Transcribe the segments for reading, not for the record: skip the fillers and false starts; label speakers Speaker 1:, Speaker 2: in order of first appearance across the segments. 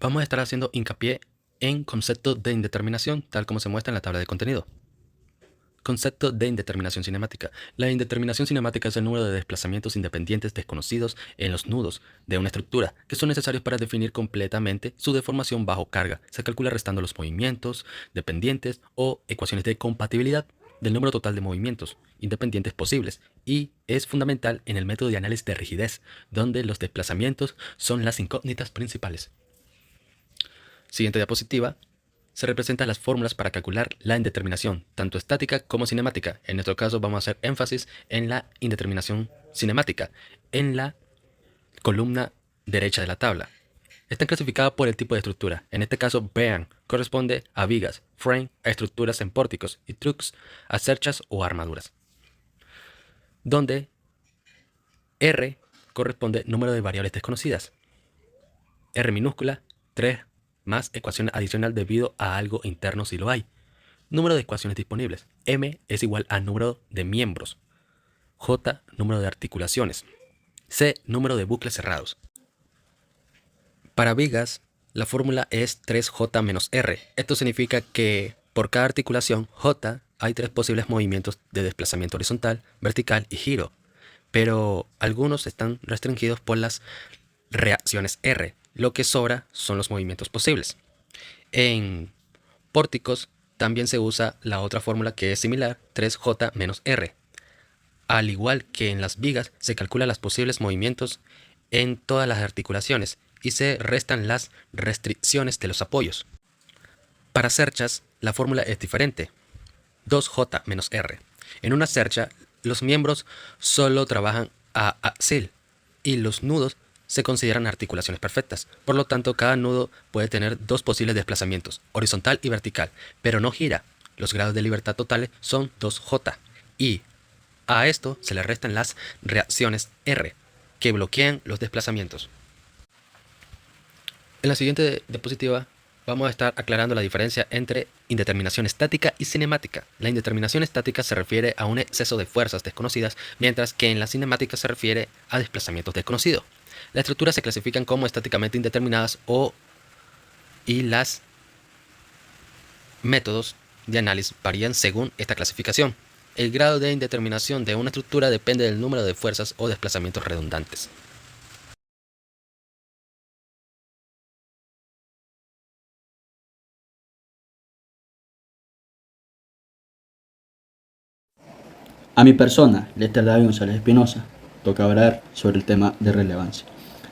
Speaker 1: Vamos a estar haciendo hincapié en concepto de indeterminación, tal como se muestra en la tabla de contenido. Concepto de indeterminación cinemática. La indeterminación cinemática es el número de desplazamientos independientes desconocidos en los nudos de una estructura, que son necesarios para definir completamente su deformación bajo carga. Se calcula restando los movimientos dependientes o ecuaciones de compatibilidad del número total de movimientos independientes posibles, y es fundamental en el método de análisis de rigidez, donde los desplazamientos son las incógnitas principales. Siguiente diapositiva. Se representan las fórmulas para calcular la indeterminación, tanto estática como cinemática. En nuestro caso vamos a hacer énfasis en la indeterminación cinemática, en la columna derecha de la tabla. Están clasificadas por el tipo de estructura. En este caso, beam corresponde a vigas, frame a estructuras en pórticos y trucks a cerchas o armaduras. Donde R corresponde número de variables desconocidas. R minúscula, 3 más ecuación adicional debido a algo interno si lo hay. Número de ecuaciones disponibles. M es igual a número de miembros. J, número de articulaciones. C, número de bucles cerrados. Para vigas, la fórmula es 3J menos R. Esto significa que por cada articulación J hay 3 posibles movimientos de desplazamiento horizontal, vertical y giro, pero algunos están restringidos por las reacciones R. Lo que sobra son los movimientos posibles. En pórticos también se usa la otra fórmula que es similar, 3J menos R. Al igual que en las vigas, se calculan los posibles movimientos en todas las articulaciones y se restan las restricciones de los apoyos. Para cerchas, la fórmula es diferente, 2J menos R. En una cercha, los miembros solo trabajan a axil y los nudos se consideran articulaciones perfectas. Por lo tanto, cada nudo puede tener 2 posibles desplazamientos, horizontal y vertical, pero no gira. Los grados de libertad totales son 2J y a esto se le restan las reacciones R, que bloquean los desplazamientos. En la siguiente diapositiva vamos a estar aclarando la diferencia entre indeterminación estática y cinemática. La indeterminación estática se refiere a un exceso de fuerzas desconocidas, mientras que en la cinemática se refiere a desplazamientos desconocidos. Las estructuras se clasifican como estáticamente indeterminadas y los métodos de análisis varían según esta clasificación. El grado de indeterminación de una estructura depende del número de fuerzas o desplazamientos redundantes.
Speaker 2: A mi persona, Lester David González Espinosa, toca hablar sobre el tema de relevancia.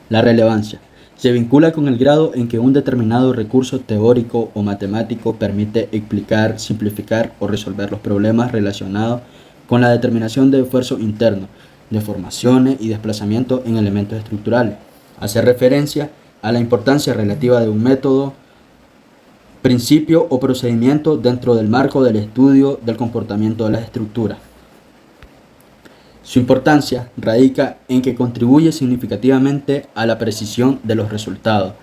Speaker 2: La relevancia se vincula con el grado en que un determinado recurso teórico o matemático permite explicar, simplificar o resolver los problemas relacionados con la determinación de esfuerzo interno, deformaciones y desplazamiento en elementos estructurales. Hace referencia a la importancia relativa de un método, principio o procedimiento dentro del marco del estudio del comportamiento de las estructuras. Su importancia radica en que contribuye significativamente a la precisión de los resultados,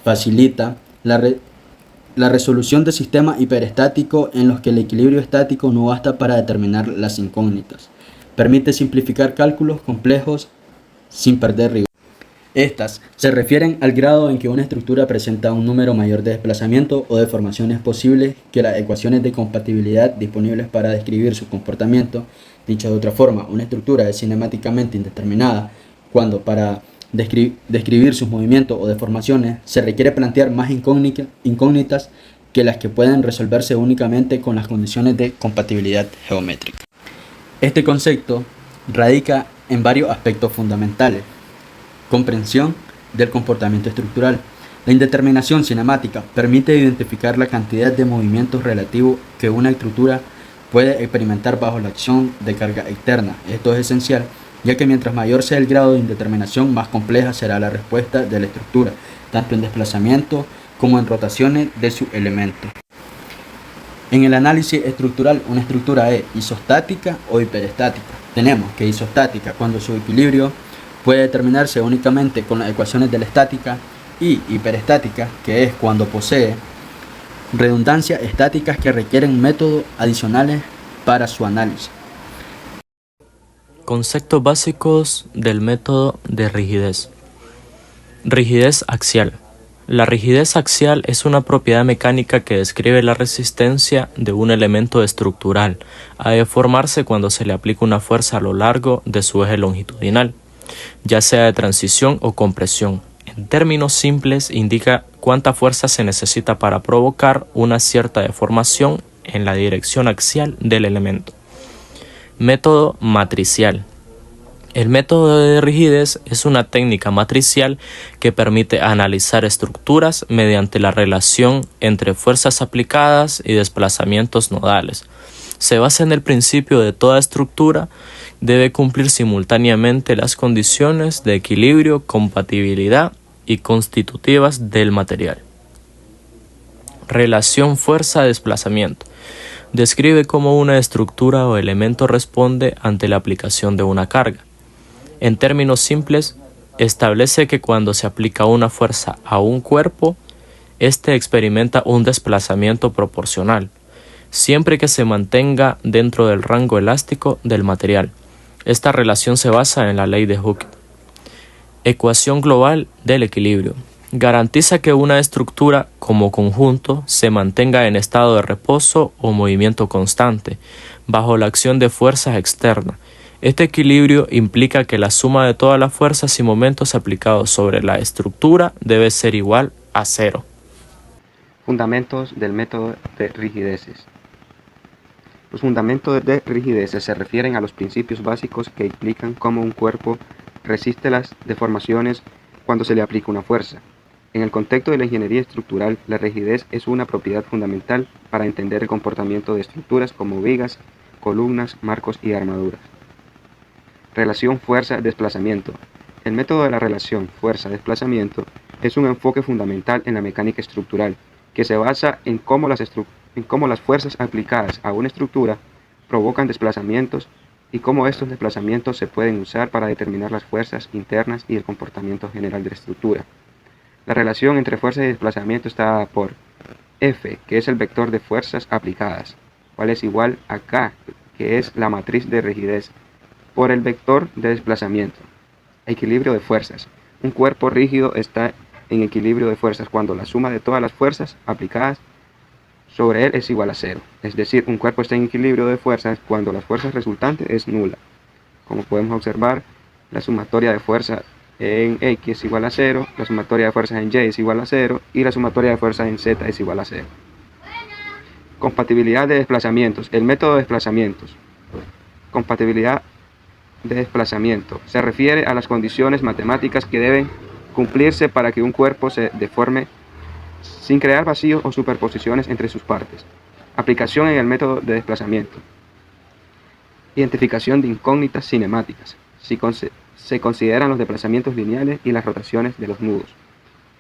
Speaker 2: facilita la resolución de sistemas hiperestáticos en los que el equilibrio estático no basta para determinar las incógnitas, permite simplificar cálculos complejos sin perder rigor. Estas se refieren al grado en que una estructura presenta un número mayor de desplazamientos o deformaciones posibles que las ecuaciones de compatibilidad disponibles para describir su comportamiento. Dicho de otra forma, una estructura es cinemáticamente indeterminada cuando para describir sus movimientos o deformaciones se requiere plantear más incógnitas que las que pueden resolverse únicamente con las condiciones de compatibilidad geométrica. Este concepto radica en varios aspectos fundamentales. Comprensión del comportamiento estructural. La indeterminación cinemática permite identificar la cantidad de movimientos relativos que una estructura puede experimentar bajo la acción de carga externa. Esto es esencial, ya que mientras mayor sea el grado de indeterminación, más compleja será la respuesta de la estructura, tanto en desplazamiento como en rotaciones de sus elementos. En el análisis estructural, una estructura es isostática o hiperestática. Tenemos que isostática cuando su equilibrio puede determinarse únicamente con las ecuaciones de la estática, y hiperestática, que es cuando posee redundancias estáticas que requieren métodos adicionales para su análisis.
Speaker 3: Conceptos básicos del método de rigidez. Rigidez axial. La rigidez axial es una propiedad mecánica que describe la resistencia de un elemento estructural a deformarse cuando se le aplica una fuerza a lo largo de su eje longitudinal, ya sea de transición o compresión. En términos simples, indica cuánta fuerza se necesita para provocar una cierta deformación en la dirección axial del elemento. Método matricial. El método de rigidez es una técnica matricial que permite analizar estructuras mediante la relación entre fuerzas aplicadas y desplazamientos nodales. Se basa en el principio de toda estructura debe cumplir simultáneamente las condiciones de equilibrio, compatibilidad y constitutivas del material. Relación fuerza-desplazamiento. Describe cómo una estructura o elemento responde ante la aplicación de una carga. En términos simples, establece que cuando se aplica una fuerza a un cuerpo, éste experimenta un desplazamiento proporcional, siempre que se mantenga dentro del rango elástico del material. Esta relación se basa en la ley de Hooke. Ecuación global del equilibrio. Garantiza que una estructura como conjunto se mantenga en estado de reposo o movimiento constante, bajo la acción de fuerzas externas. Este equilibrio implica que la suma de todas las fuerzas y momentos aplicados sobre la estructura debe ser igual a cero.
Speaker 4: Fundamentos del método de rigideces. Los fundamentos de rigideces se refieren a los principios básicos que explican cómo un cuerpo resiste las deformaciones cuando se le aplica una fuerza. En el contexto de la ingeniería estructural, la rigidez es una propiedad fundamental para entender el comportamiento de estructuras como vigas, columnas, marcos y armaduras. Relación fuerza-desplazamiento. El método de la relación fuerza-desplazamiento es un enfoque fundamental en la mecánica estructural, que se basa en cómo las fuerzas aplicadas a una estructura provocan desplazamientos y cómo estos desplazamientos se pueden usar para determinar las fuerzas internas y el comportamiento general de la estructura. La relación entre fuerza y desplazamiento está dada por F, que es el vector de fuerzas aplicadas, cual es igual a K, que es la matriz de rigidez, por el vector de desplazamiento. Equilibrio de fuerzas. Un cuerpo rígido está en equilibrio de fuerzas cuando la suma de todas las fuerzas aplicadas sobre él es igual a cero. Es decir, un cuerpo está en equilibrio de fuerzas cuando la fuerza resultante es nula. Como podemos observar, la sumatoria de fuerzas en X es igual a 0, la sumatoria de fuerzas en Y es igual a 0 y la sumatoria de fuerzas en Z es igual a 0. Compatibilidad de desplazamientos. El método de desplazamientos. Compatibilidad de desplazamiento. Se refiere a las condiciones matemáticas que deben cumplirse para que un cuerpo se deforme sin crear vacíos o superposiciones entre sus partes. Aplicación en el método de desplazamiento. Identificación de incógnitas cinemáticas. Se consideran los desplazamientos lineales y las rotaciones de los nudos.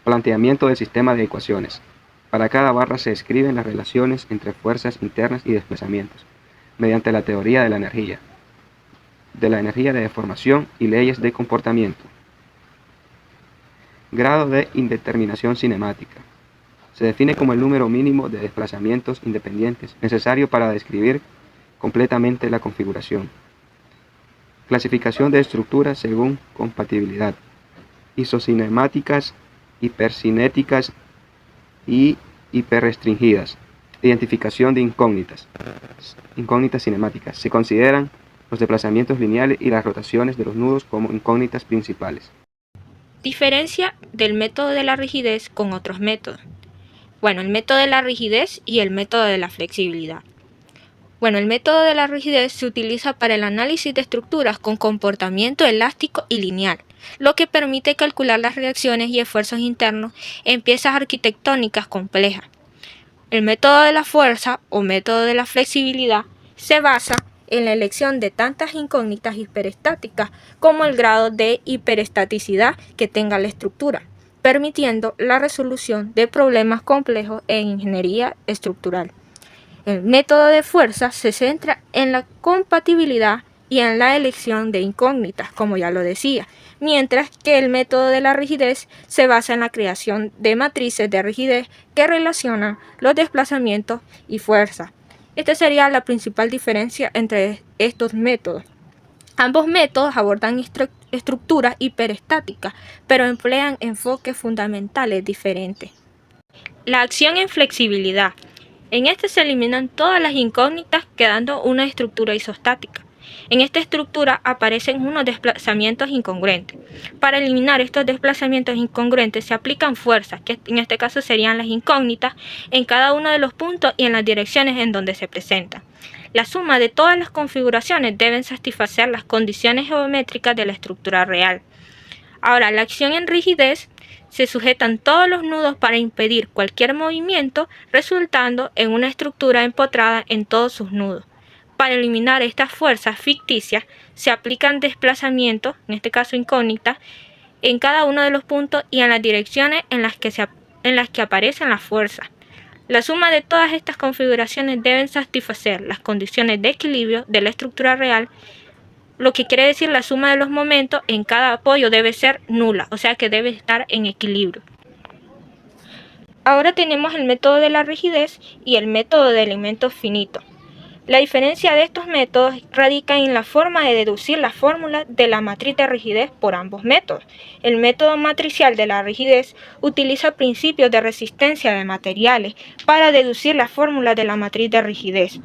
Speaker 4: Planteamiento del sistema de ecuaciones. Para cada barra se escriben las relaciones entre fuerzas internas y desplazamientos, mediante la teoría de la energía de deformación y leyes de comportamiento. Grado de indeterminación cinemática. Se define como el número mínimo de desplazamientos independientes necesario para describir completamente la configuración. Clasificación de estructuras según compatibilidad. Isocinemáticas, hipercinéticas y hiperrestringidas. Identificación de incógnitas cinemáticas. Se consideran los desplazamientos lineales y las rotaciones de los nudos como incógnitas principales.
Speaker 5: Diferencia del método de la rigidez con otros métodos. El método de la rigidez y el método de la flexibilidad. El método de la rigidez se utiliza para el análisis de estructuras con comportamiento elástico y lineal, lo que permite calcular las reacciones y esfuerzos internos en piezas arquitectónicas complejas. El método de la fuerza o método de la flexibilidad se basa en la elección de tantas incógnitas hiperestáticas como el grado de hiperestaticidad que tenga la estructura, permitiendo la resolución de problemas complejos en ingeniería estructural. El método de fuerza se centra en la compatibilidad y en la elección de incógnitas, como ya lo decía, mientras que el método de la rigidez se basa en la creación de matrices de rigidez que relacionan los desplazamientos y fuerza. Esta sería la principal diferencia entre estos métodos. Ambos métodos abordan estructuras hiperestáticas, pero emplean enfoques fundamentales diferentes. La acción en flexibilidad. En este se eliminan todas las incógnitas quedando una estructura isostática. En esta estructura aparecen unos desplazamientos incongruentes. Para eliminar estos desplazamientos incongruentes se aplican fuerzas, que en este caso serían las incógnitas, en cada uno de los puntos y en las direcciones en donde se presentan. La suma de todas las configuraciones deben satisfacer las condiciones geométricas de la estructura real. Ahora, la acción en rigidez. Se sujetan todos los nudos para impedir cualquier movimiento, resultando en una estructura empotrada en todos sus nudos. Para eliminar estas fuerzas ficticias, se aplican desplazamientos, en este caso incógnitas, en cada uno de los puntos y en las direcciones en las que aparecen las fuerzas. La suma de todas estas configuraciones deben satisfacer las condiciones de equilibrio de la estructura real, lo que quiere decir la suma de los momentos en cada apoyo debe ser nula, o sea que debe estar en equilibrio. Ahora tenemos el método de la rigidez y el método de elementos finitos. La diferencia de estos métodos radica en la forma de deducir la fórmula de la matriz de rigidez por ambos métodos. El método matricial de la rigidez utiliza principios de resistencia de materiales para deducir la fórmula de la matriz de rigidez.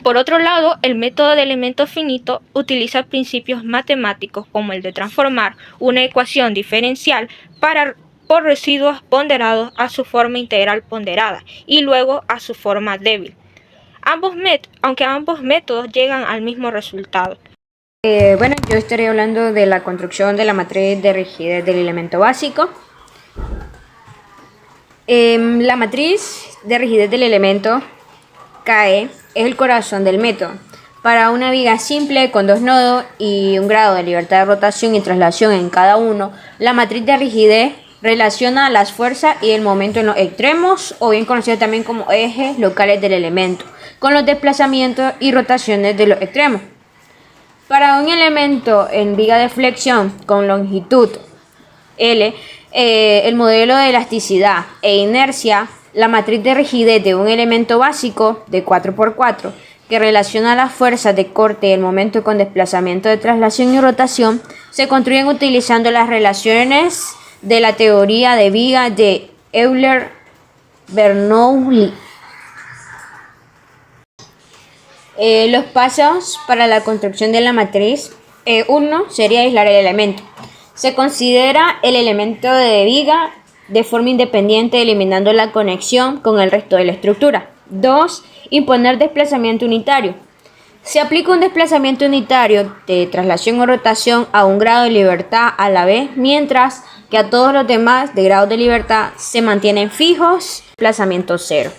Speaker 5: Por otro lado, el método de elementos finitos utiliza principios matemáticos como el de transformar una ecuación diferencial por residuos ponderados a su forma integral ponderada y luego a su forma débil. Aunque ambos métodos llegan al mismo resultado.
Speaker 6: Yo estaré hablando de la construcción de la matriz de rigidez del elemento básico. La matriz de rigidez del elemento KE es el corazón del método. Para una viga simple con dos nodos y un grado de libertad de rotación y traslación en cada uno, la matriz de rigidez relaciona las fuerzas y el momento en los extremos, o bien conocido también como ejes locales del elemento, con los desplazamientos y rotaciones de los extremos. Para un elemento en viga de flexión con longitud L, el modelo de elasticidad e inercia, la matriz de rigidez de un elemento básico de 4×4 que relaciona las fuerzas de corte y el momento con desplazamiento de traslación y rotación se construyen utilizando las relaciones de la teoría de viga de Euler-Bernoulli. Los pasos para la construcción de la matriz. Uno sería aislar el elemento. Se considera el elemento de viga de forma independiente, eliminando la conexión con el resto de la estructura. 2. Imponer desplazamiento unitario. Se aplica un desplazamiento unitario de traslación o rotación a un grado de libertad a la vez, mientras que a todos los demás de grados de libertad se mantienen fijos, desplazamiento 0.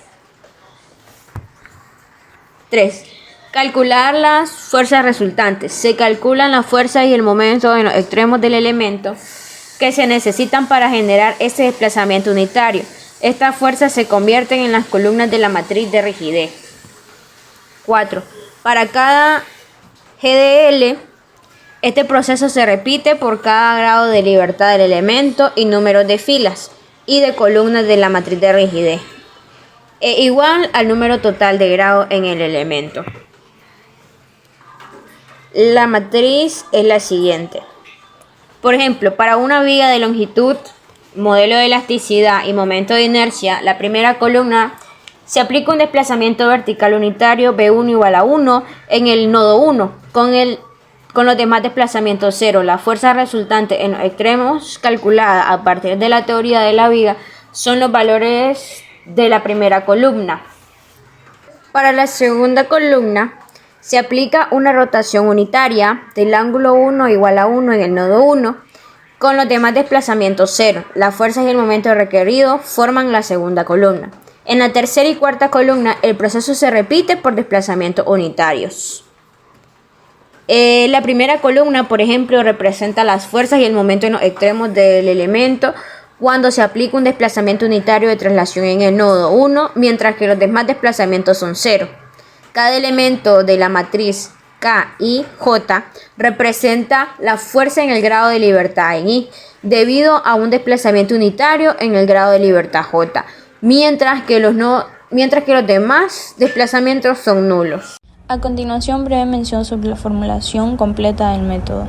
Speaker 6: 3. Calcular las fuerzas resultantes. Se calculan las fuerzas y el momento en los extremos del elemento que se necesitan para generar ese desplazamiento unitario. Estas fuerzas se convierten en las columnas de la matriz de rigidez. 4. Para cada GDL, este proceso se repite por cada grado de libertad del elemento y número de filas y de columnas de la matriz de rigidez, igual al número total de grados en el elemento. La matriz es la siguiente. Por ejemplo, para una viga de longitud, modelo de elasticidad y momento de inercia, la primera columna se aplica un desplazamiento vertical unitario B1 igual a 1 en el nodo 1, con los demás desplazamientos 0. La fuerza resultante en los extremos calculada a partir de la teoría de la viga son los valores de la primera columna. Para la segunda columna se aplica una rotación unitaria del ángulo 1 igual a 1 en el nodo 1, con los demás desplazamientos 0. Las fuerzas y el momento requerido forman la segunda columna. En la tercera y cuarta columna el proceso se repite por desplazamientos unitarios. La primera columna, por ejemplo, representa las fuerzas y el momento en los extremos del elemento cuando se aplica un desplazamiento unitario de traslación en el nodo 1, mientras que los demás desplazamientos son 0. Cada elemento de la matriz K y J representa la fuerza en el grado de libertad en I, debido a un desplazamiento unitario en el grado de libertad J, mientras que los demás desplazamientos son nulos.
Speaker 7: A continuación, breve mención sobre la formulación completa del método.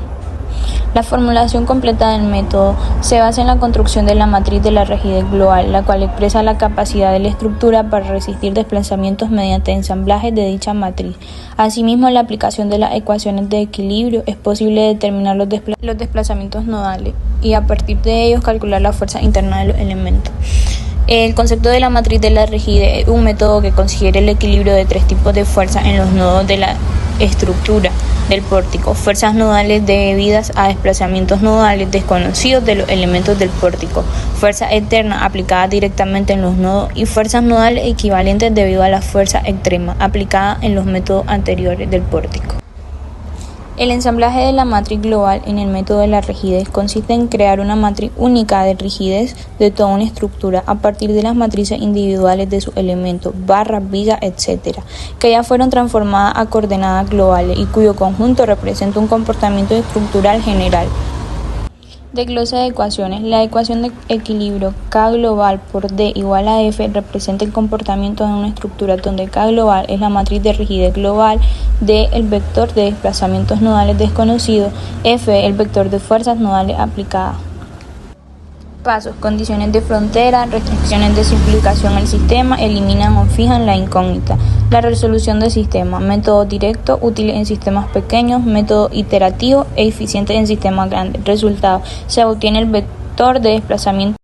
Speaker 7: La formulación completa del método se basa en la construcción de la matriz de la rigidez global, la cual expresa la capacidad de la estructura para resistir desplazamientos mediante ensamblajes de dicha matriz. Asimismo, en la aplicación de las ecuaciones de equilibrio es posible determinar los desplazamientos nodales y a partir de ellos calcular la fuerza interna de los elementos. El concepto de la matriz de la rigidez es un método que considera el equilibrio de tres tipos de fuerzas en los nodos de la estructura del pórtico: fuerzas nodales debidas a desplazamientos nodales desconocidos de los elementos del pórtico, fuerza externa aplicada directamente en los nodos y fuerzas nodales equivalentes debido a la fuerza extrema aplicada en los métodos anteriores del pórtico. El ensamblaje de la matriz global en el método de la rigidez consiste en crear una matriz única de rigidez de toda una estructura a partir de las matrices individuales de sus elementos, barras, vigas, etc., que ya fueron transformadas a coordenadas globales y cuyo conjunto representa un comportamiento estructural general. Desglose de ecuaciones. La ecuación de equilibrio K global por D igual a F representa el comportamiento de una estructura donde K global es la matriz de rigidez global, D el vector de desplazamientos nodales desconocidos, F el vector de fuerzas nodales aplicadas. Pasos: condiciones de frontera, restricciones de simplificación al sistema, eliminan o fijan la incógnita. La resolución del sistema: método directo, útil en sistemas pequeños, método iterativo e eficiente en sistemas grandes. Resultado: se obtiene el vector de desplazamiento